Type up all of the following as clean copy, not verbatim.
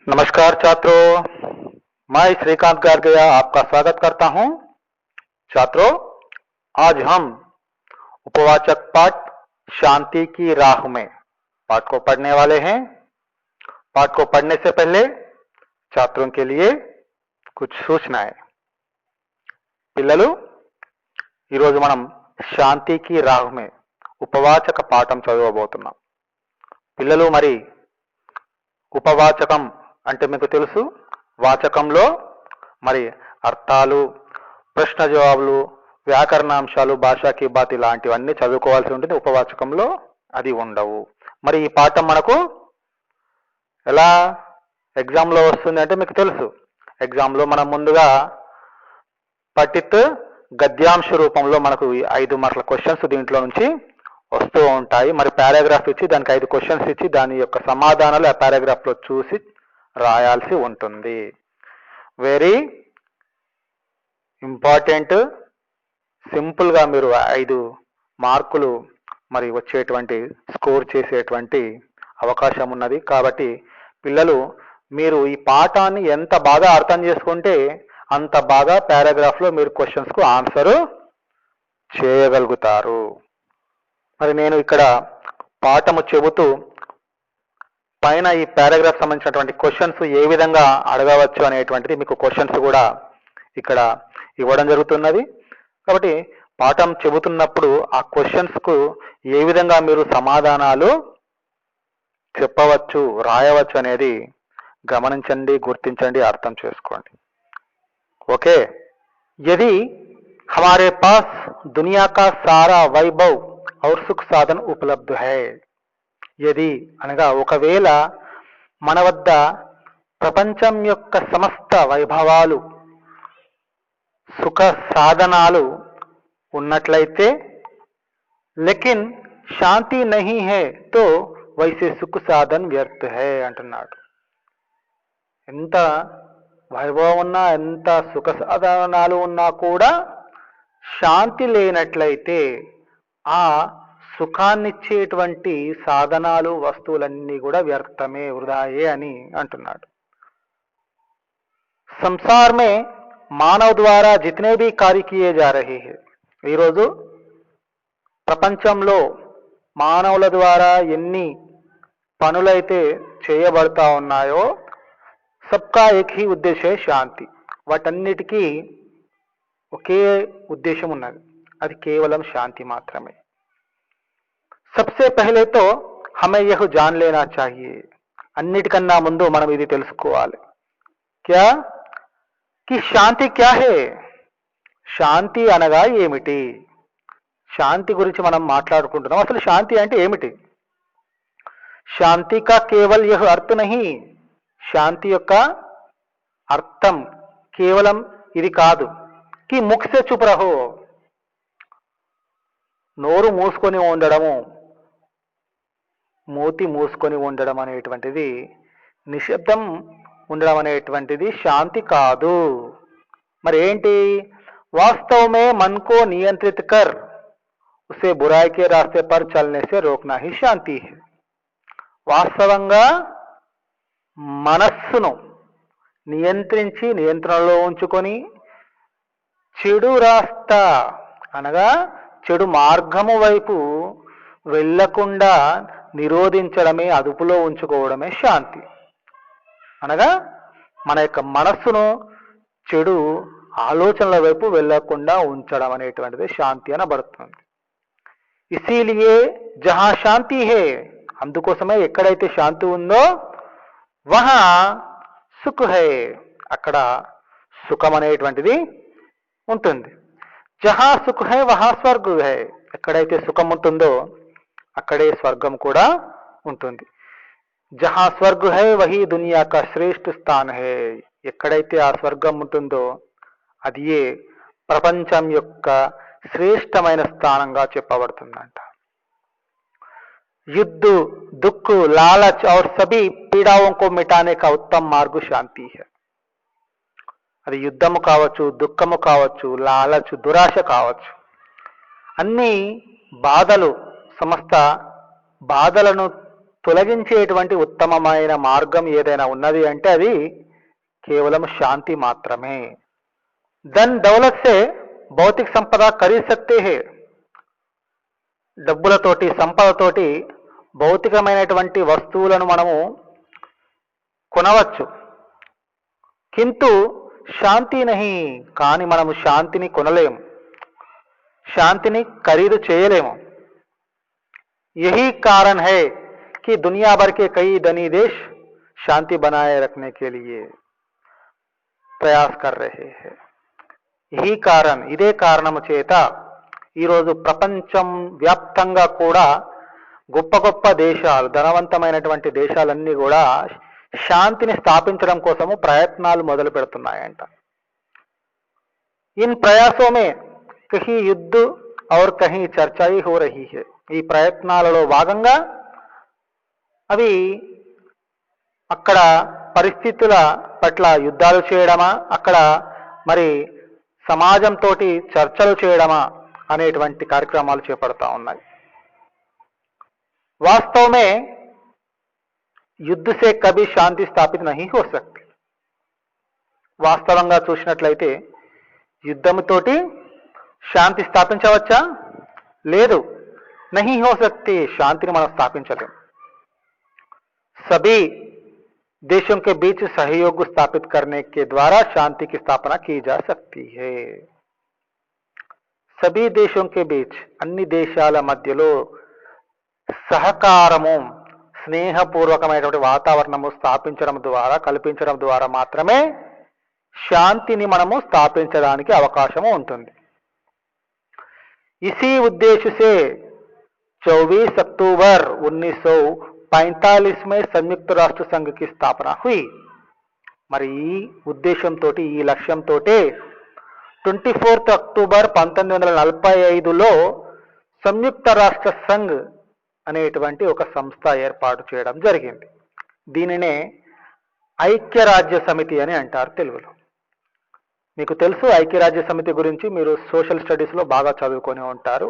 नमस्कार छात्रों, मैं श्रीकांत गार्गया आपका स्वागत करता हूं। छात्रों, आज हम उपवाचक पाठ शांति की राह में पाठ को पढ़ने वाले हैं। पाठ को पढ़ने से पहले छात्रों के लिए कुछ सूचनाएं। పిల్లలు ఈరోజు మనం శాంతికి రాహు మే ఉపవాచక పాఠం చదవబోతున్నాం. పిల్లలు మరి ఉపవాచకం అంటే మీకు తెలుసు, వాచకంలో మరి అర్థాలు, ప్రశ్న జవాబులు, వ్యాకరణాంశాలు, భాషాకి బాత్ ఇలాంటివన్నీ చదువుకోవాల్సి ఉంటుంది. ఉపవాచకంలో అది ఉండవు. మరి ఈ పాఠం మనకు ఎలా ఎగ్జామ్లో వస్తుంది అంటే మీకు తెలుసు, ఎగ్జామ్లో మనం ముందుగా పఠిత్ గద్యాంశ రూపంలో మనకు 5 మార్కుల క్వశ్చన్స్ దీంట్లో నుంచి వస్తూ ఉంటాయి. మరి పారాగ్రాఫ్ ఇచ్చి దానికి 5 క్వశ్చన్స్ ఇచ్చి దాని యొక్క సమాధానాలు ఆ పారాగ్రాఫ్లో చూసి రాయాల్సి ఉంటుంది. Very important. సింపుల్గా మీరు 5 మార్కులు మరి వచ్చేటువంటి స్కోర్ చేసేటువంటి అవకాశం ఉన్నది. కాబట్టి పిల్లలు మీరు ఈ పాఠాన్ని ఎంత బాగా అర్థం చేసుకుంటే అంత బాగా పారాగ్రాఫ్లో మీరు క్వశ్చన్స్కు ఆన్సర్ చేయగలుగుతారు. మరి నేను ఇక్కడ పాఠము చెబుతూ పైన ఈ పారాగ్రాఫ్ సంబంధించినటువంటి క్వశ్చన్స్ ఏ విధంగా అడగవచ్చు అనేటువంటిది మీకు క్వశ్చన్స్ కూడా ఇక్కడ ఇవ్వడం జరుగుతున్నది. కాబట్టి పాఠం చెబుతున్నప్పుడు ఆ క్వశ్చన్స్కు ఏ విధంగా మీరు సమాధానాలు చెప్పవచ్చు, రాయవచ్చు అనేది గమనించండి, గుర్తించండి, అర్థం చేసుకోండి. ఓకే. यदि हमारे पास दुनिया का सारा वैभव और सुख साधन उपलब्ध है, यदि అనగా ఒకవేళ మన వద్ద ప్రపంచం యొక్క సమస్త వైభవాలు, సుఖ సాధనాలు ఉన్నట్లయితే, लेकिन శాంతి नहीं है तो वैसे सुख साधन व्यर्थ है అంటున్నాడు. ఎంత వైభవం ఉన్నా, ఎంత సుఖ సాధనాలు ఉన్నా కూడా శాంతి లేనట్లయితే ఆ సుఖాన్నిచ్చేటువంటి సాధనాలు, వస్తువులన్నీ కూడా వ్యర్థమే, వృధాయే అని అంటున్నాడు. సంసార్ మే మానవ ద్వారా జితనే భీ కార్య కియే జా రహే హై, ఈరోజు ప్రపంచంలో మానవుల ద్వారా ఎన్ని పనులైతే చేయబడతా ఉన్నాయో, సబ్కా ఏక్ హీ ఉద్దేశ్య శాంతి, వాటన్నిటికీ ఒకే ఉద్దేశం ఉన్నది, అది కేవలం శాంతి మాత్రమే. सबसे पहले तो हमें यह जान लेना चाहिए, అన్నిటికన్నా ముందు మనం ఇది తెలుసుకోవాలి. क्या कि శాంతి क्या है, శాంతి అనగా ఏమిటి? శాంతి గురించి మనం మాట్లాడుకుంటున్నాం. అసలు శాంతి అంటే ఏమిటి? శాంతి కా కేవల్ యహ్ అర్థ నహీ, శాంతి యొక్క అర్థం కేవలం ఇది కాదు. కి ముఖ్ సే చుప్ రహో, నోరు మూసుకొని ఉండడము, మూతి మూసుకొని ఉండడం అనేటువంటిది, నిశ్శబ్దం ఉండడం అనేటువంటిది శాంతి కాదు. మరి ఏంటి? వాస్తవమే మన్కో నియంత్రిత కర్ ఉసే బురాయి కే రాస్తే పర్ చల్నే సే రోక్నా హీ శాంతి హై. వాస్తవంగా మనస్సును నియంత్రించి, నియంత్రణలో ఉంచుకొని చెడు రాస్తా అనగా చెడు మార్గము వైపు వెళ్ళకుండా నిరోధించడమే, అదుపులో ఉంచుకోవడమే శాంతి. అనగా మన యొక్క మనస్సును చెడు ఆలోచనల వైపు వెళ్ళకుండా ఉంచడం అనేటువంటిది శాంతి అనబడుతుంది. ఇసీలియే జహా శాంతి హే, అందుకోసమే ఎక్కడైతే శాంతి ఉందో వహా సుఖ్ హై, అక్కడ సుఖం అనేటువంటిది ఉంటుంది. జహా సుఖ్ హై వహా స్వర్గ్ హై, ఎక్కడైతే సుఖం ఉంటుందో అక్కడే స్వర్గం కూడా ఉంటుంది. జహా స్వర్గ్ హై వహీ దునియా కా శ్రేష్ఠ స్థాన్ హై, ఎక్కడైతే ఆ స్వర్గం ఉంటుందో అది ఏ ప్రపంచం యొక్క శ్రేష్టమైన స్థానంగా చెప్పబడుతుందంట. युद्ध, दुख, लालच और सभी पीड़ाओं को मिटाने का उत्तम मार्ग शांति है. అది యుద్ధము కావచ్చు, దుఃఖము కావచ్చు, లాలచ్, దురాశ కావచ్చు, అన్ని బాధలు, సమస్త బాధలను తొలగించేటువంటి ఉత్తమమైన మార్గం ఏదైనా ఉన్నది అంటే అది కేవలం శాంతి మాత్రమే. ధన్ దౌలత్ సే భౌతిక సంపద ఖరీద్ సక్తే హై. డబ్బులతోటి సంపదతోటి భౌతికమైనటువంటి వస్తువులను మనము కొనవచ్చు, కింటూ శాంతి నహి, కానీ మనము శాంతిని కొనలేము, శాంతిని ఖరీదు చేయలేము. यही कारण है कि दुनिया भर के कई धनी देश शांति बनाए रखने के लिए प्रयास कर रहे हैं. यही कारण, ఇదే కారణము చేత ఈరోజు ప్రపంచం వ్యాప్తంగా కూడా గొప్ప గొప్ప దేశాలు, ధనవంతమైనటువంటి దేశాలన్నీ కూడా శాంతిని స్థాపించడం కోసము ప్రయత్నాలు మొదలు పెడుతున్నాయంట. इन प्रयासों में कहीं युद्ध और कहीं चर्चा ही हो रही है. ఈ ప్రయత్నాలలో భాగంగా అవి అక్కడ పరిస్థితుల పట్ల యుద్ధాలు చేయడమా, అక్కడ మరి సమాజంతో చర్చలు చేయడమా అనేటువంటి కార్యక్రమాలు చేపడతా ఉన్నాయి. వాస్తव में युद्ध से कभी शांति स्थापित नहीं हो सकती. వాస్తవంగా చూసినట్లయితే యుద్ధంతోటి శాంతి స్థాపించవచ్చా? లేదు, नहीं हो सकती. शांति మనం స్థాపించలేం. सभी देशों के बीच सहयोग स्थापित करने के द्वारा शांति की स्थापना की जा सकती है. सभी देशों के बीच, అన్ని దేశాల మధ్యలో సహకారము, స్నేహపూర్వకమైనటువంటి వాతావరణము స్థాపించడం ద్వారా, కల్పించడం ద్వారా మాత్రమే శాంతిని మనము స్థాపించడానికి అవకాశము ఉంటుంది. इसी उद्देश्य से 24 अक्टूबर 1945 में संयुक्त राष्ट्र संघ की स्थापना हुई. మరి ఈ ఉద్దేశంతో, ఈ లక్ష్యంతో 24 అక్టోబర్ 1945లో సంయుక్త రాష్ట్ర సంఘ్ అనేటువంటి ఒక సంస్థ ఏర్పాటు చేయడం జరిగింది. దీనినే ఐక్యరాజ్య సమితి అని అంటారు తెలుగులో. మీకు తెలుసు, ఐక్యరాజ్య సమితి గురించి మీరు సోషల్ స్టడీస్లో బాగా చదువుకొని ఉంటారు.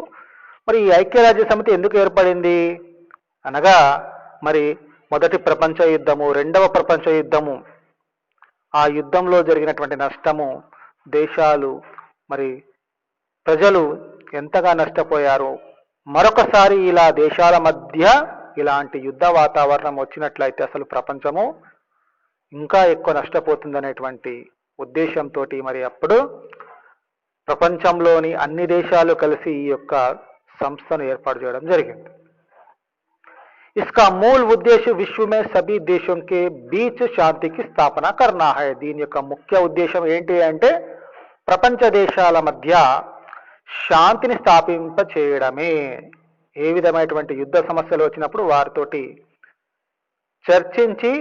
మరి ఈ ఐక్యరాజ్య సమితి ఎందుకు ఏర్పడింది అనగా, మరి మొదటి ప్రపంచ యుద్ధము, రెండవ ప్రపంచ యుద్ధము, ఆ యుద్ధంలో జరిగినటువంటి నష్టము, దేశాలు మరి ప్రజలు ఎంతగా నష్టపోయారు. మరొకసారి ఇలా దేశాల మధ్య ఇలాంటి యుద్ధ వాతావరణం వచ్చినట్లయితే అసలు ప్రపంచము ఇంకా ఎక్కువ నష్టపోతుందనేటువంటి ఉద్దేశంతో మరి అప్పుడు ప్రపంచంలోని అన్ని దేశాలు కలిసి ఈ యొక్క సంస్థను ఏర్పాటు చేయడం జరిగింది. इसका मूल उद्देश्य विश्व में सभी देशों के बीच शांति की स्थापना करना है. దీని యొక్క ముఖ్య ఉద్దేశం ఏంటి అంటే ప్రపంచ దేశాల మధ్య శాంతిని స్థాపింప చేయడమే. ఏ విధమైనటువంటి యుద్ధ సమస్యలు వచ్చినప్పుడు వారితోటి చర్చించి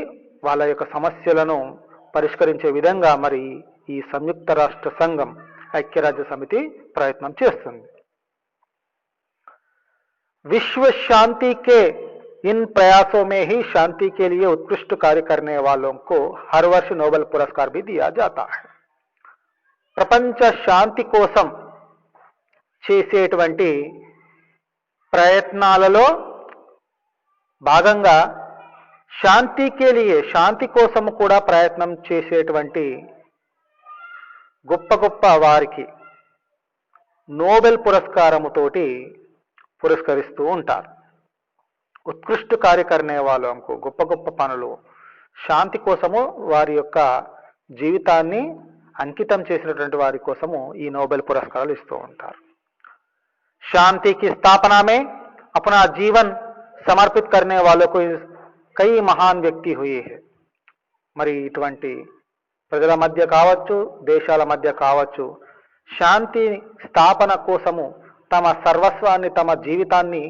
వాళ్ళ యొక్క సమస్యలను పరిష్కరించే విధంగా మరి ఈ సంయుక్త రాష్ట్ర సంఘం, ఐక్యరాజ్య సమితి ప్రయత్నం చేస్తుంది. विश्व शांति के इन प्रयासों में ही शांति के लिए उत्कृष्ट कार्य करने वालों को हर वर्ष नोबेल पुरस्कार भी दिया जाता है. ప్రపంచ శాంతి కోసం చేసేటువంటి ప్రయత్నాలలో భాగంగా శాంతికే లియే, శాంతి కోసం కూడా ప్రయత్నం చేసేటువంటి గొప్ప గొప్ప వారికి నోబెల్ పురస్కారముతోటి పురస్కరిస్తూ ఉంటారు. ఉత్కృష్ట కార్యకరనే వాళ్ళకు గొప్ప గొప్ప పనులు, శాంతి కోసము వారి యొక్క జీవితాన్ని అంకితం చేసినటువంటి వారి కోసము ఈ నోబెల్ పురస్కారాలు ఇస్తూ ఉంటారు. శాంతి की स्थापना में अपना जीवन समर्पित करने वालों को कई महान व्यक्ति हुए हैं. మరి ఇటువంటి ప్రజల మధ్య కావచ్చు, దేశాల మధ్య కావచ్చు, శాంతి స్థాపన కోసము తమ సర్వస్వాన్ని, తమ జీవితాన్ని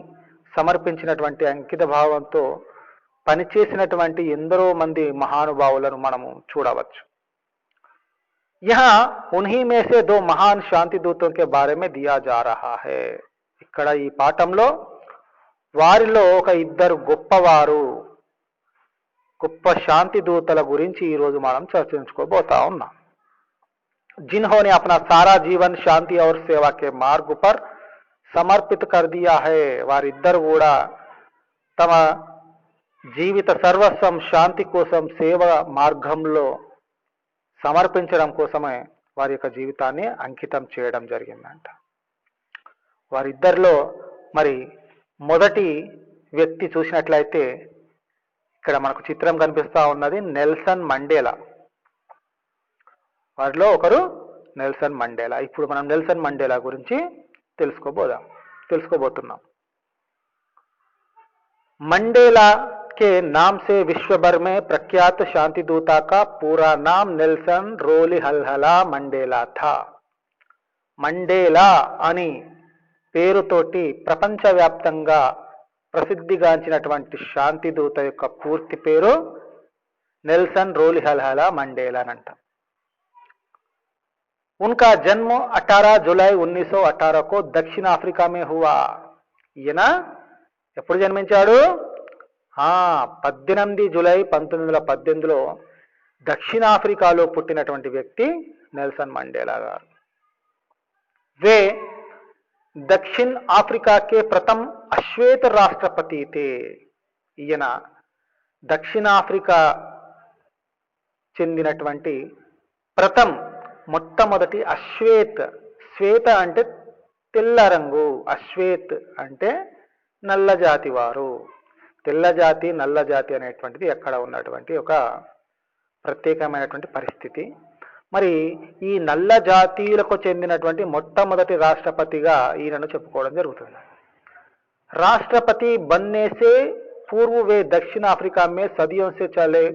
సమర్పించినటువంటి అంకిత భావంతో పనిచేసినటువంటి ఎందరో మంది మహానుభావులను మనము చూడవచ్చు. यहाँ उन्हीं में से दो महान शांति दूतों के बारे में दिया जा रहा है. ఇక్కడ ఈ పాఠంలో వారిలో ఒక ఇద్దరు గొప్పవారు, గొప్ప శాంతి దూతల గురించి ఈరోజు మనం చర్చించుకోబోతా ఉన్నాం. जिन्होंने अपना सारा जीवन शांति और सेवा के मार्ग पर సమర్పిత कर दिया है. వారిద్దరు కూడా తమ జీవిత సర్వస్వం శాంతి కోసం సేవ మార్గంలో సమర్పించడం కోసమే వారి యొక్క జీవితాన్ని అంకితం చేయడం జరిగిందంట. వారిద్దరిలో మరి మొదటి వ్యక్తి చూసినట్లయితే ఇక్కడ మనకు చిత్రం కనిపిస్తూ ఉన్నది నెల్సన్ మండేలా. వారిలో ఒకరు నెల్సన్ మండేలా. ఇప్పుడు మనం నెల్సన్ మండేలా గురించి తెలుసుకోబోతున్నాం. मंडेला के नाम से विश्व भर में प्रख्यात शांतिदूता का पूरा नाम नेल्सन रोलिहल्हला मंडेला था. మండేలా అని పేరుతోటి ప్రపంచవ్యాప్తంగా ప్రసిద్ధిగాంచినటువంటి శాంతిదూత యొక్క పూర్తి పేరు నెల్సన్ రోలిహల్హలా మండేలా అంట. उनका जन्म 18 जुलाई 1918 को दक्षिण अफ्रीका में हुआ. ఈయన ఎప్పుడు జన్మించాడు? 18 జూలై 1918లో దక్షిణాఫ్రికాలో పుట్టినటువంటి వ్యక్తి నెల్సన్ మండేలా గారు. वे दक्षिण अफ्रीका के प्रथम अश्वेत राष्ट्रपति थे. ఈయన దక్షిణాఫ్రికా చెందినటువంటి మొట్టమొదటి అశ్వేత్. శ్వేత అంటే తెల్ల రంగు, అశ్వేత్ అంటే నల్ల జాతి వారు. తెల్ల జాతి నల్ల జాతి అనేటువంటిది ఎక్కడ ఉన్నటువంటి ఒక ప్రత్యేకమైనటువంటి పరిస్థితి. మరి ఈ నల్ల జాతీయులకు చెందినటువంటి మొట్టమొదటి రాష్ట్రపతిగా ఈయనను చెప్పుకోవడం జరుగుతుంది. राष्ट्रपति बनने से पूर्व वे दक्षिण अफ्रीका में सदियों से चले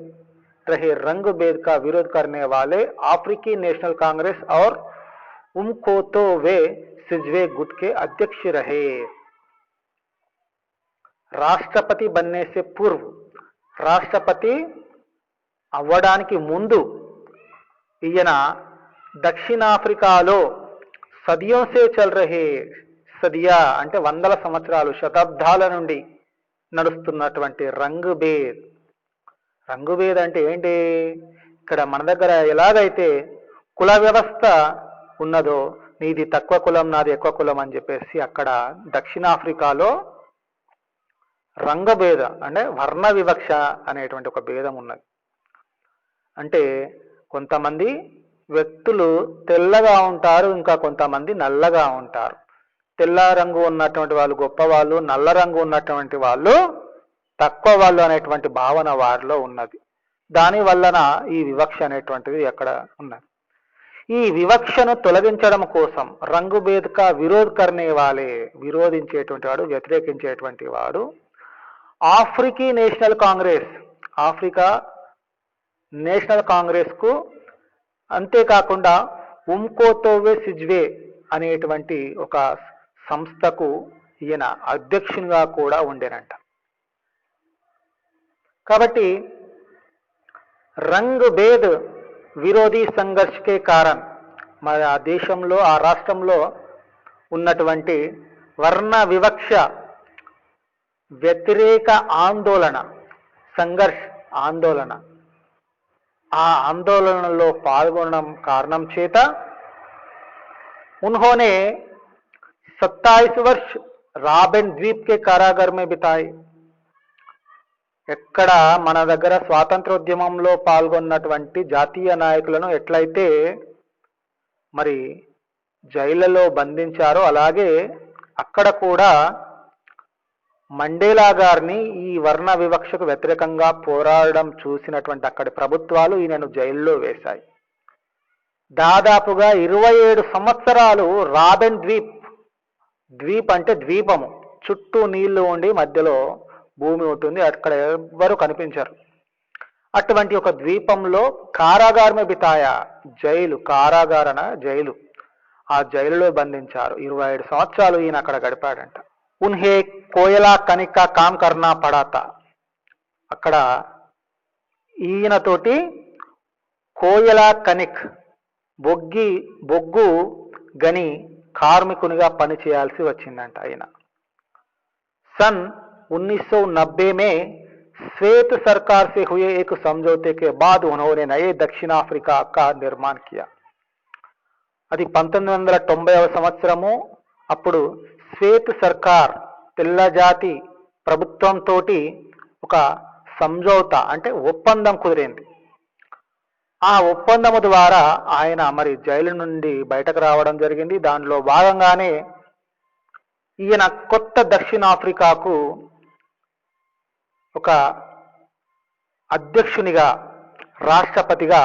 रहे रंग भेद का विरोध करने वाले अफ्रीकी नेशनल कांग्रेस और उमकोतो वे सिजवे गुट के अध्यक्ष रहे. రాష్ట్రపతి बनने से पूर्व, రాష్ట్రపతి అవ్వడానికి ముందు ఈయన దక్షిణాఫ్రికాలో సదియోं से चल रहे, సదియా అంటే వందల సంవత్సరాలు, శతాబ్దాల నుండి నడుస్తున్నటువంటి రంగుభేద్. రంగుభేద్ అంటే ఏంటి? ఇక్కడ మన దగ్గర ఎలాగైతే కుల వ్యవస్థ ఉన్నదో, నీది తక్కువ కులం నాది ఎక్కువ కులం అని చెప్పేసి అక్కడ దక్షిణాఫ్రికాలో రంగభేద అంటే వర్ణ వివక్ష అనేటువంటి ఒక భేదం ఉన్నది. అంటే కొంతమంది వ్యక్తులు తెల్లగా ఉంటారు, ఇంకా కొంతమంది నల్లగా ఉంటారు. తెల్ల రంగు ఉన్నటువంటి వాళ్ళు గొప్పవాళ్ళు, నల్ల రంగు ఉన్నటువంటి వాళ్ళు తక్కువ వాళ్ళు అనేటువంటి భావన వారిలో ఉన్నది. దాని వలన ఈ వివక్ష అనేటువంటిది అక్కడ ఉన్నది. ఈ వివక్షను తొలగించడం కోసం రంగుభేద్ కా విరోధ్ కర్నే వాలే, విరోధించేటువంటి వాడు, వ్యతిరేకించేటువంటి వాడు African National Congress, Africa National Congress కు, అంతేకాకుండా ఉమ్కోతోవే సిజ్వే అనేటువంటి ఒక సంస్థకు ఈయన అధ్యక్షునిగా కూడా ఉండేనంట. కాబట్టి రంగ్ భేద్ విరోధీ సంఘర్షకే కారణ్, మరి ఆ దేశంలో ఆ రాష్ట్రంలో ఉన్నటువంటి వర్ణ వివక్ష వ్యతిరేక ఆందోళన, సంఘర్ష్ ఆందోళన, ఆ ఆందోళనలో పాల్గొనడం కారణం చేత उन्होंने 27 वर्ष రాబెన్ ద్వీప్ కే కారాగార్ మే బితాయి. ఎక్కడ మన దగ్గర స్వాతంత్రోద్యమంలో పాల్గొన్నటువంటి జాతీయ నాయకులను ఎట్లయితే మరి జైళ్లలో బంధించారో, అలాగే అక్కడ కూడా మండేలా గారిని ఈ వర్ణ వివక్షకు వ్యతిరేకంగా పోరాడడం చూసినటువంటి అక్కడి ప్రభుత్వాలు ఈయనను జైల్లో వేశాయి. దాదాపుగా 27 సంవత్సరాలు రాబెన్ ద్వీప్, ద్వీప్ అంటే ద్వీపము, చుట్టూ నీళ్లు ఉండి మధ్యలో భూమి ఉంటుంది, అక్కడ ఎవ్వరూ కనిపించరు. అటువంటి ఒక ద్వీపంలో కారాగారమే బితాయా, జైలు, కారాగారన జైలు, ఆ జైలులో బంధించారు. 27 సంవత్సరాలు ఈయన అక్కడ గడిపాడంట. ఉన్హే కోయలా కనిక కామ్ కర్నా పడాతా, అక్కడ ఈయనతోటి కోయలా కనిక్, బొగ్గు గని కార్మికునిగా పనిచేయాల్సి వచ్చిందంట ఆయన. सन 1990 में श्वेत सरकार से हुए एक समझौते के बाद उन्होंने नए दक्षिण अफ्रीका का निर्माण किया. అది 1990వ సంవత్సరము. అప్పుడు శ్వేత్ సర్కార్, తెల్ల జాతి ప్రభుత్వంతో ఒక సంజౌతా అంటే ఒప్పందం కుదిరింది. ఆ ఒప్పందము ద్వారా ఆయన మరి జైలు నుండి బయటకు రావడం జరిగింది. దానిలో భాగంగానే ఈయన కొత్త దక్షిణాఫ్రికాకు ఒక అధ్యక్షునిగా, రాష్ట్రపతిగా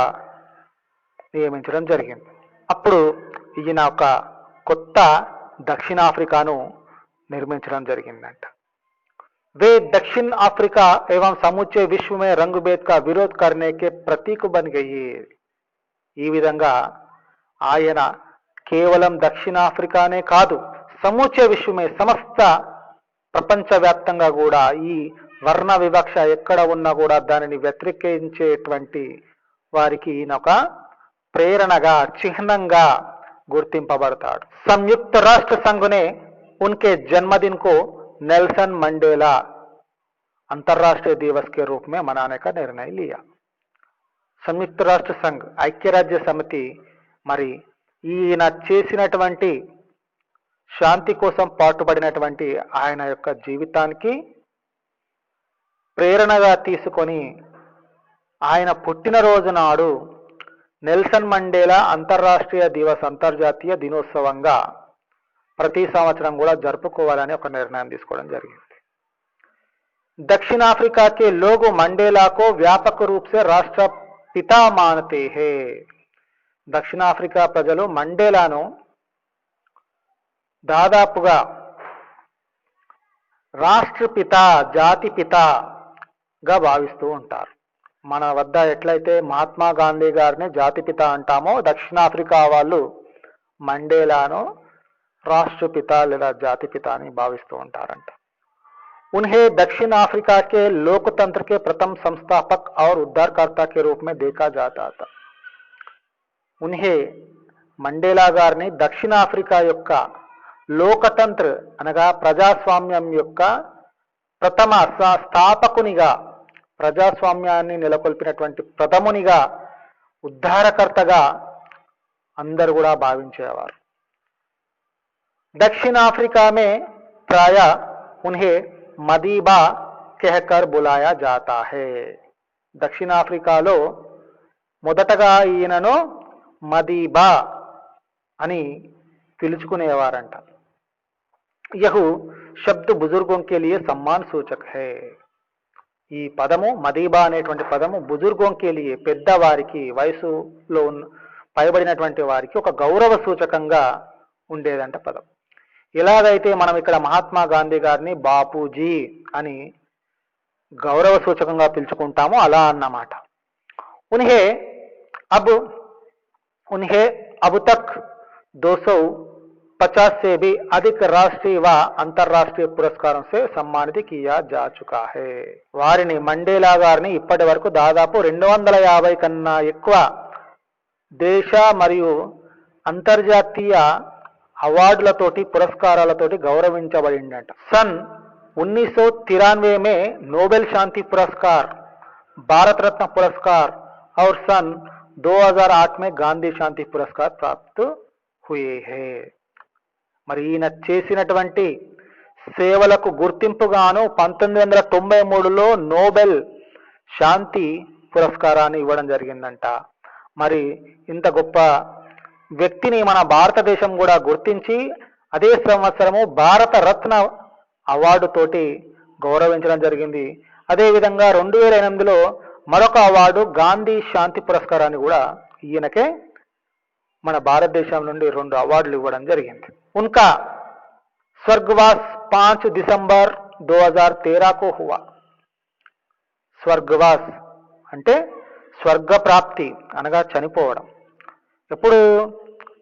నియమించడం జరిగింది. అప్పుడు ఈయన ఒక కొత్త దక్షిణాఫ్రికాను నిర్మించడం జరిగిందంట. वे दक्षिण अफ्रीका एवं समूचे विश्व में रंग भेद का विरोध करने के प्रतीक बन गई. ఈ విధంగా ఆయన కేవలం దక్షిణాఫ్రికానే కాదు, సమూచే విశ్వమే, సమస్త ప్రపంచవ్యాప్తంగా కూడా ఈ వర్ణ వివక్ష ఎక్కడ ఉన్నా కూడా దానిని వ్యతిరేకించేటువంటి వారికి ఈయన ఒక ప్రేరణగా, చిహ్నంగా గుర్తింపబడతాడు. సంయుక్త రాష్ట్ర సంఘ్ ने उनके जन्मदिन को नेल्सन मंडेला अंतर्राष्ट्रीय दिवस के रूप में मनाने का निर्णय लिया. సంయుక్త రాష్ట్ర సంఘ్, ఐక్యరాజ్య సమితి మరి ఈయన చేసినటువంటి శాంతి కోసం పాటుపడినటువంటి ఆయన యొక్క జీవితానికి ప్రేరణగా తీసుకొని ఆయన పుట్టినరోజు నాడు నెల్సన్ మండేలా అంతర్రాష్ట్రీయ దివస్, అంతర్జాతీయ దినోత్సవంగా ప్రతి సంవత్సరం కూడా జరుపుకోవాలని ఒక నిర్ణయం తీసుకోవడం జరిగింది. दक्षिण अफ्रीका के लोग मंडेला को व्यापक रूप से राष्ट्रपिता मानते हैं. దక్షిణాఫ్రికా ప్రజలు మండేలాను దాదాపుగా రాష్ట్రపిత, జాతిపితగా భావిస్తూ ఉంటారు. మన వద్ద ఎట్లయితే మహాత్మా గాంధీ గారిని జాతిపిత అంటామో, దక్షిణాఫ్రికా వాళ్ళు మండేలాను రాష్ట్రపిత లేదా జాతిపిత అని భావిస్తూ ఉంటారంట. उन्हें दक्षिण अफ्रीका के लोकतंत्र के प्रथम संस्थापक और उद्धारकर्ता के रूप में देखा जाता था. उन्हें మండేలా గారిని దక్షిణాఫ్రికా యొక్క లోకతంత్ర అనగా ప్రజాస్వామ్యం యొక్క ప్రథమ స్థాపకునిగా, ప్రజాస్వామ్యాన్ని నెలకొల్పినటువంటి ప్రథమునిగా, ఉద్ధారకర్తగా అందరూ కూడా భావించేవారు. दक्षिण अफ्रीका में प्राय उन्हें మదీబా कहकर बुलाया जाता है. దక్షిణాఫ్రికాలో మొదటగా ఈయనను మదీబా అని పిలుచుకునేవారంట. యహు శబ్ద బుజుర్గోం కే లియే సమ్మాన్ సూచక్ హై. ఈ పదము మదీబా అనేటువంటి పదము బుజుర్గోం కే లియే, పెద్దవారికి, వయసులో పైబడినటువంటి వారికి ఒక గౌరవ సూచకంగా ఉండేదంట పదం. ఎలాగైతే మనం ఇక్కడ మహాత్మా గాంధీ గారిని బాపూజీ అని గౌరవ సూచకంగా పిలుచుకుంటామో అలా అన్నమాట. उन्हें अब तक 250 से भी अधिक राष्ट्रीय व अंतर्राष्ट्रीय पुरस्कारों से सम्मानित किया जा चुका है. వారిని, మండేలా గారిని ఇప్పటి వరకు దాదాపు 250 కన్నా ఎక్కువ దేశ మరియు అంతర్జాతీయ అవార్డులతోటి, పురస్కారాలతోటి గౌరవించబడిందట. सन 1993 में नोबेल शांति पुरस्कार, भारत रत्न पुरस्कार और सन 2008 में గాంధీ శాంతి పురస్కార్ ప్రాప్త हुए हैं. మరి ఈయన చేసినటువంటి సేవలకు గుర్తింపుగాను 1993లో నోబెల్ శాంతి పురస్కారాన్ని ఇవ్వడం జరిగిందంట. మరి ఇంత గొప్ప వ్యక్తిని మన భారతదేశం కూడా గుర్తించి అదే సంవత్సరము భారత రత్న అవార్డు తోటి గౌరవించడం జరిగింది. అదేవిధంగా 2008లో మరొక అవార్డు గాంధీ శాంతి పురస్కారాన్ని కూడా ఈయనకే మన భారతదేశం నుండి 2 అవార్డులు ఇవ్వడం జరిగింది. उनका स्वर्गवास 5 दिसंबर 2013 को हुआ. స్వర్గవాస్ అంటే స్వర్గప్రాప్తి అనగా చనిపోవడం. ఎప్పుడు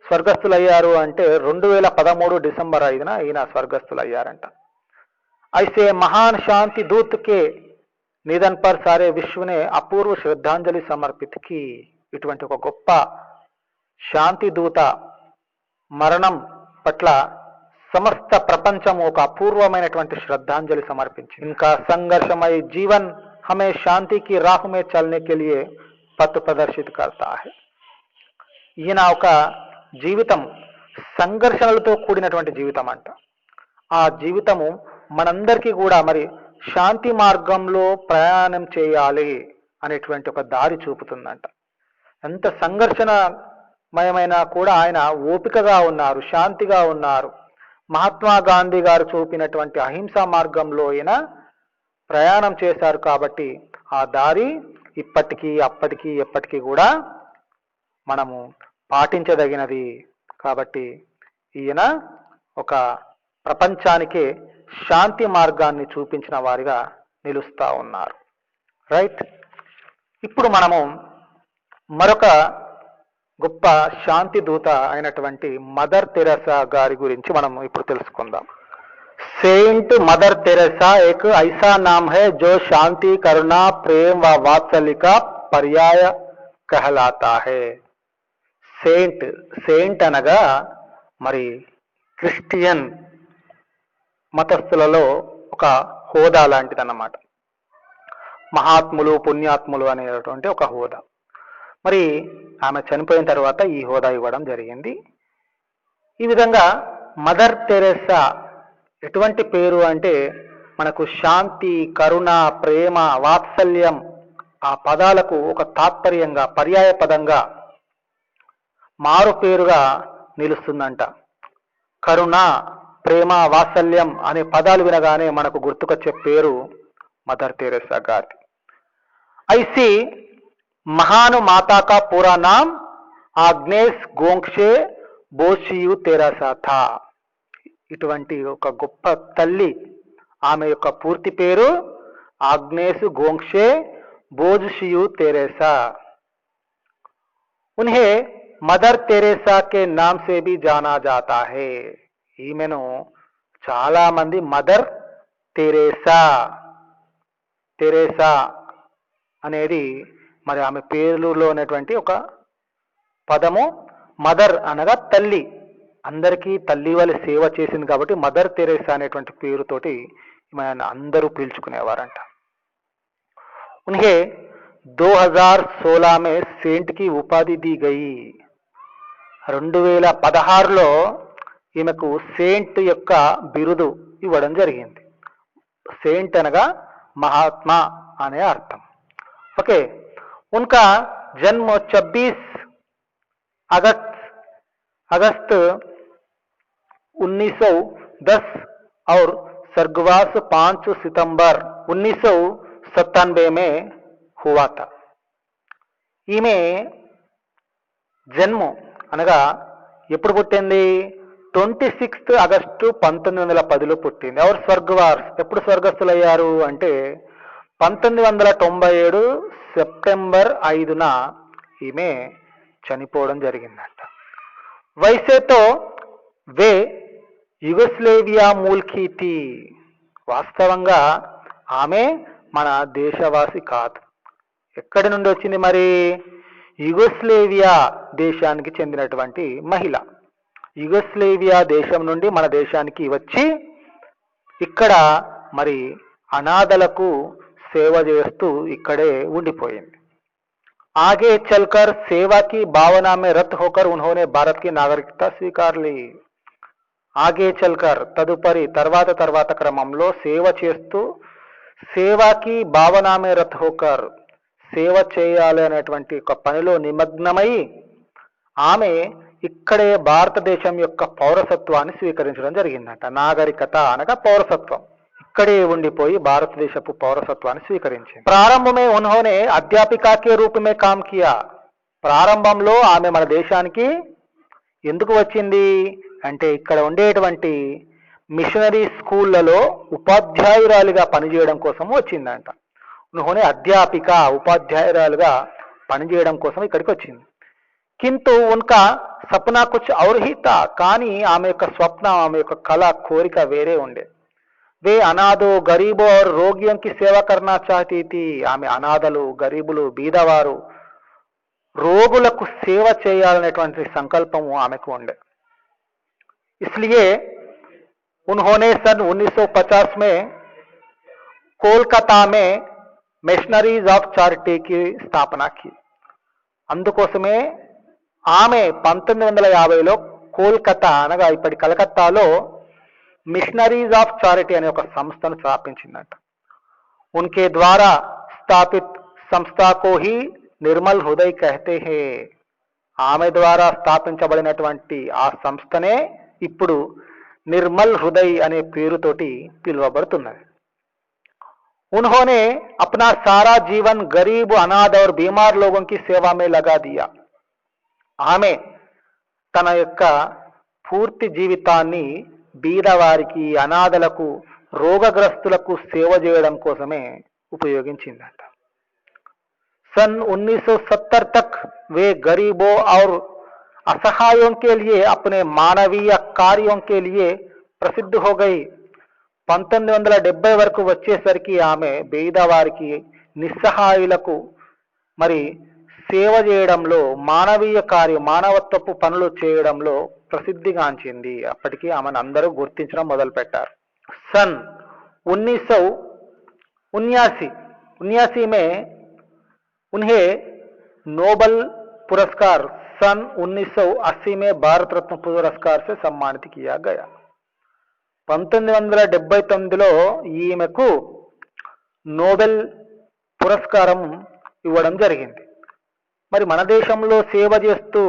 స్వర్గస్థులయ్యారు అంటే 2013 డిసెంబర్ 5న ఈయన స్వర్గస్థులయ్యారంట. ऐसे महान शांति दूत के निधन पर सारे विश्व ने अपूर्व श्रद्धांजलि समर्पित की. ఇటువంటి ఒక గొప్ప శాంతి దూత మరణం పట్ల సమస్త ప్రపంచం ఒక అపూర్వమైనటువంటి శ్రద్ధాంజలి సమర్పించింది. ఇంకా సంఘర్షమయ జీవన్ हमें शांति की राह में चलने के लिए पथ प्रदर्शित करता है. ఈయన ఒక జీవితం సంఘర్షణలతో కూడినటువంటి జీవితం అంట. ఆ జీవితము మనందరికీ కూడా మరి శాంతి మార్గంలో ప్రయాణం చేయాలి అనేటువంటి ఒక దారి చూపుతుందంట. ఎంత సంఘర్షణమయమైనా కూడా ఆయన ఓపికగా ఉన్నారు, శాంతిగా ఉన్నారు. మహాత్మా గాంధీ గారు చూపినటువంటి అహింసా మార్గంలో ఆయన ప్రయాణం చేశారు కాబట్టి ఆ దారి ఇప్పటికీ అప్పటికీ ఎప్పటికీ కూడా మనము పాటించదగినది. కాబట్టి ఈయన ఒక ప్రపంచానికే శాంతి మార్గాన్ని చూపించిన వారిగా నిలుస్తా ఉన్నారు. రైట్. ఇప్పుడు మనము మరొక గొప్ప శాంతి దూత అయినటువంటి మదర్ తెరెసా గారి గురించి మనం ఇప్పుడు తెలుసుకుందాం. सेंट मदर तेरेसा एक ऐसा नाम है जो शांति, करुणा, प्रेम व वात्सल्य का पर्याय कहलाता है. सेंट అనగా మరి క్రిస్టియన్ మతస్థులలో ఒక హోదా లాంటిదన్నమాట. మహాత్ములు, పుణ్యాత్ములు అనేటువంటి ఒక హోదా. మరి ఆమె చనిపోయిన తర్వాత ఈ హోదా ఇవ్వడం జరిగింది. ఈ విధంగా మదర్ తెరెసా ఎటువంటి పేరు అంటే మనకు శాంతి, కరుణ, ప్రేమ, వాత్సల్యం ఆ పదాలకు ఒక తాత్పర్యంగా, పర్యాయ పదంగా, మారు పేరుగా నిలుస్తుందంట. కరుణ, ప్రేమ, వాత్సల్యం అనే పదాలు వినగానే మనకు గుర్తుకొచ్చే పేరు మదర్ తెరెసా గారి. ఐసి మహాను మాతా కా పూరా నామ్ ఆగ్నేస్ గోంక్షే బోషియు తెరెసా థా. ఇటువంటి ఒక గొప్ప తల్లి, ఆమె యొక్క పూర్తి పేరు ఆగ్నేస్ గోంక్షే బోజ్షియు తెరెసా. ఉన్హే మదర్ తెరెసా కే నామ్ సే భీ జానా జాతా హై. ఈమెను చాలా మంది మదర్ తెరెసా అనేది మరి ఆమె పేరులో ఉన్నటువంటి ఒక పదము. మదర్ అనగా తల్లి, అందరికీ తల్లి వల్ల సేవ చేసింది కాబట్టి మదర్ తెరెసా అనేటువంటి పేరుతోటి అందరూ పిలుచుకునేవారంట. ఉన్హే 2016 में सेंट की उपाधि दी गई. 2016లో ఈమెకు సెయింట్ యొక్క బిరుదు ఇవ్వడం జరిగింది. సెయింట్ అనగా మహాత్మా అనే అర్థం. ఓకే. उनका जन्म 26 अगस्त 1910 और स्वर्गवास 5 सितंबर 1997 में हुआ था. ఈమె జన్మం అనగా ఎప్పుడు పుట్టింది? 26 ఆగస్టు 1910లో పుట్టింది. ఎవరు? స్వర్గవాస్. ఎప్పుడు స్వర్గస్థులయ్యారు అంటే 1997 సెప్టెంబర్ 5న ఈమె చనిపోవడం జరిగిందంట. వైసేతో వే యుగోస్లేవియా మూల్కి థీ. వాస్తవంగా ఆమె మన దేశవాసి కాదు. ఎక్కడి నుండి వచ్చింది మరి? యుగోస్లేవియా దేశానికి చెందినటువంటి మహిళ. యుగోస్లేవియా దేశం నుండి మన దేశానికి వచ్చి ఇక్కడ మరి అనాథలకు సేవ చేస్తూ ఇక్కడే ఉండిపోయింది. आगे चलकर सेवा की भावना में रत होकर उन्होंने भारत की नागरिकता स्वीकार ली. आगे चलकर తదుపరి తర్వాత క్రమంలో సేవ చేస్తూ సేవాకి భావనా మే రత్ హోకర్, సేవ చేయాలి అనేటువంటి ఒక పనిలో నిమగ్నమై ఆమె ఇక్కడే భారతదేశం యొక్క పౌరసత్వాన్ని స్వీకరించడం జరిగిందంట. నాగరికత అనగా పౌరసత్వం. ఇక్కడే ఉండిపోయి భారతదేశపు పౌరసత్వాన్ని స్వీకరించింది. ప్రారంభమే ఉన్హోనే అధ్యాపికా కే రూప్ మే కామ్ కియా. ప్రారంభంలో ఆమె మన దేశానికి ఎందుకు వచ్చింది అంటే ఇక్కడ ఉండేటువంటి మిషనరీ స్కూళ్లలో ఉపాధ్యాయురాలిగా పనిచేయడం కోసం వచ్చిందంట. ఉన్హోనే అధ్యాపిక, ఉపాధ్యాయురాలుగా పనిచేయడం కోసం ఇక్కడికి వచ్చింది. కింటూ ఉన్కా సప్నా కుచ్ ఔర్ హీ తా. కానీ ఆమె యొక్క స్వప్నం, ఆమె యొక్క కళ, కోరిక వేరే ఉండే. వే అనాథో గరీబో और రోగిयों की సేవ करना चाहती थी. ఆమె అనాథలు, గరీబులు, బీదవారు, రోగులకు సేవ చేయాలనేటువంటి సంకల్పము ఆమెకు ఉండే. इसलिए उन्होंने सन 1950 में कोलकाता में मिशनरीज ऑफ चैरिटी की स्थापना की. అందుకోసమే ఆమె 1950లో కోల్కతా అనగా ఇప్పటి కలకత్తాలో మిషనరీస్ ఆఫ్ చారిటీ అనే ఒక సంస్థను స్థాపించిందంట. उनके द्वारा स्थापित संस्था को ही నిర్మల్ హృదయ్ कहते हैं. ఆమె ద్వారా స్థాపించబడినటువంటి ఆ సంస్థనే ఇప్పుడు నిర్మల్ హృదయ్ అనే పేరుతోటి పిలువబడుతున్నది. उन्होंने अपना सारा जीवन गरीब, अनाथ और बीमार लोगों की सेवा में लगा दिया. ఆమె తన యొక్క పూర్తి జీవితాన్ని బీదవారికి, అనాథలకు, రోగగ్రస్తులకు సేవ చేయడం కోసమే ఉపయోగించిందంట. सन 1970 तक वे गरीबों और असहायों के लिए अपने मानवीय कार्यों के लिए प्रसिद्ध हो गई. 1970 వరకు వచ్చేసరికి ఆమె బీదవారికి, నిస్సహాయులకు మరి సేవ చేయడంలో, మానవీయ కార్యం, మానవత్వపు పనులు చేయడంలో ప్రసిద్ధిగాంచింది. అప్పటికి ఆమెను అందరూ గుర్తించడం మొదలుపెట్టారు. सन 1979 में उन्हें नोबेल पुरस्कार सन 1980 में भारत रत्न पुरस्कार से सम्मानित किया गया. 1979లో ఈమెకు నోబెల్ పురస్కారం ఇవ్వడం జరిగింది. మరి మన దేశంలో సేవ చేస్తూ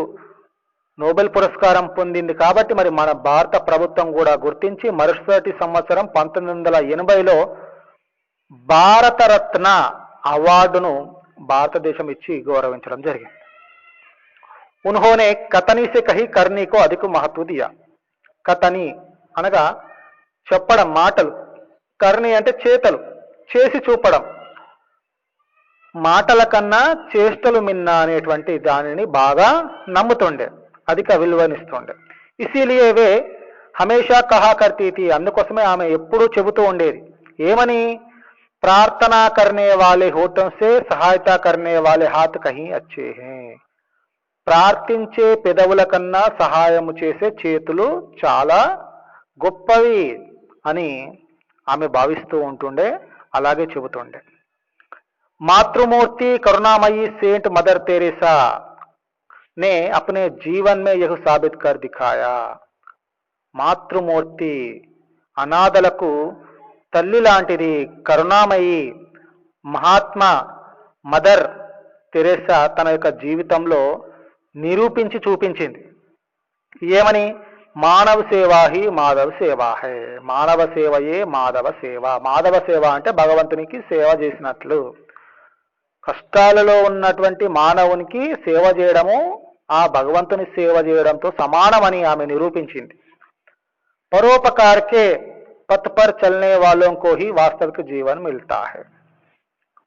నోబెల్ పురస్కారం పొందింది కాబట్టి మరి మన భారత ప్రభుత్వం కూడా గుర్తించి మరుసటి సంవత్సరం 1980లో భారతరత్న అవార్డును భారతదేశం ఇచ్చి గౌరవించడం జరిగింది. उन्होंने कतनी से कही करने को अधिक महत्व दिया. కతని అనగా చెప్పడం, మాటలు, కర్ణి అంటే చేతలు, చేసి చూపడం, మాటల కన్నా చేష్టలు మిన్న అనేటువంటి దానిని బాగా నమ్ముతుండే, అధిక విలువనిస్తుండే. ఇసిలియే వే హమేషా కహా కర్తీ థీ, అందుకోసమే ఆమె ఎప్పుడూ చెబుతూ ఉండేది ఏమని, ప్రార్థనా కర్నే వాలే హోఠం సే సహాయతా కర్నే వాలే హాత్ కహీ అచ్చే హై. ప్రార్థించే పెదవుల కన్నా సహాయము చేసే చేతులు చాలా గొప్పవి అని ఆమె భావిస్తూ ఉంటుండే, అలాగే చెబుతుండే. मातृमूर्ति करुणामयी सेंट मदर तेरेसा ने अपने जीवन में यह साबित कर दिखाया. మాతృమూర్తి అనాథలకు తల్లి లాంటిది, కరుణామయి మహాత్మా మదర్ తెరేసా తన యొక్క జీవితంలో నిరూపించి చూపించింది. ఏమని, మానవ సేవా హి మాధవ సేవా హై, మానవ సేవయే మాధవ సేవ. మాధవ సేవ అంటే భగవంతునికి సేవ చేసినట్లు. కష్టాలలో ఉన్నటువంటి మానవునికి సేవ చేయడము ఆ భగవంతుని సేవ చేయడంతో సమానమని ఆమె నిరూపించింది. పరోపకార్ కే పథ్ పర్ చల్నే వాలోం కో హి వాస్తవిక జీవన్ మిల్తా హై.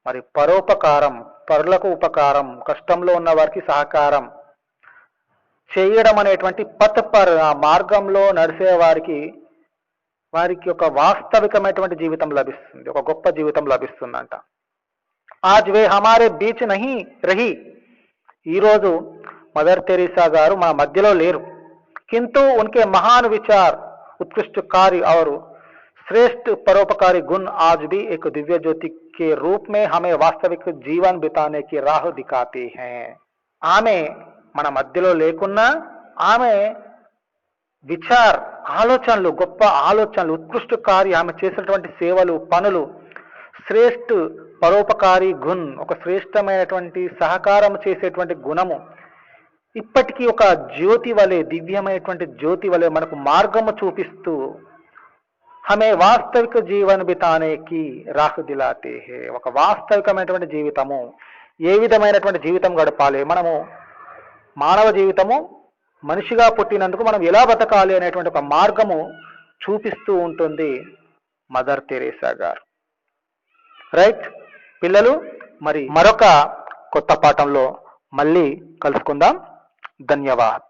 మరి పరోపకారం, పరులకు ఉపకారం, కష్టంలో ఉన్న వారికి సహకారం చేయడం అనేటువంటి పథ్ పర్, ఆ మార్గంలో నడిసే వారికి ఒక వాస్తవికమైనటువంటి జీవితం లభిస్తుంది, ఒక గొప్ప జీవితం లభిస్తుందంట. आज वे हमारे बीच नहीं रही, ఈరోజు మదర్ తెరీసా గారు మా మధ్యలో లేరు. किंतु उनके महान विचार, उत्कृष्ट कार्य और श्रेष्ठ परोपकारी गुण आज भी एक दिव्य ज्योति के रूप में हमें वास्तविक जीवन बिताने की राह दिखाते हैं. ఆమె మన మధ్యలో లేకున్నా ఆమె విచార్, ఆలోచనలు, గొప్ప ఆలోచనలు, ఉత్కృష్ట కార్య, ఆమె చేసినటువంటి సేవలు, పనులు, శ్రేష్ఠ పరోపకారి గుణ్, ఒక శ్రేష్టమైనటువంటి సహకారం చేసేటువంటి గుణము ఇప్పటికీ ఒక జ్యోతి వలె, దివ్యమైనటువంటి జ్యోతి వలె మనకు మార్గము చూపిస్తూ హమే వాస్తవిక జీవన్ బితానేకి రాహ్ దిలాతే హే. ఒక వాస్తవికమైనటువంటి జీవితము, ఏ విధమైనటువంటి జీవితం గడపాలి, మనము మానవ జీవితము, మనిషిగా పుట్టినందుకు మనం ఎలా బతకాలి అనేటువంటి ఒక మార్గము చూపిస్తూ ఉంటుంది మదర్ తెరేసా గారు. రైట్ పిల్లలు, మరి మరొక కొత్త పాఠంలో మళ్ళీ కలుసుకుందాం. ధన్యవాద్.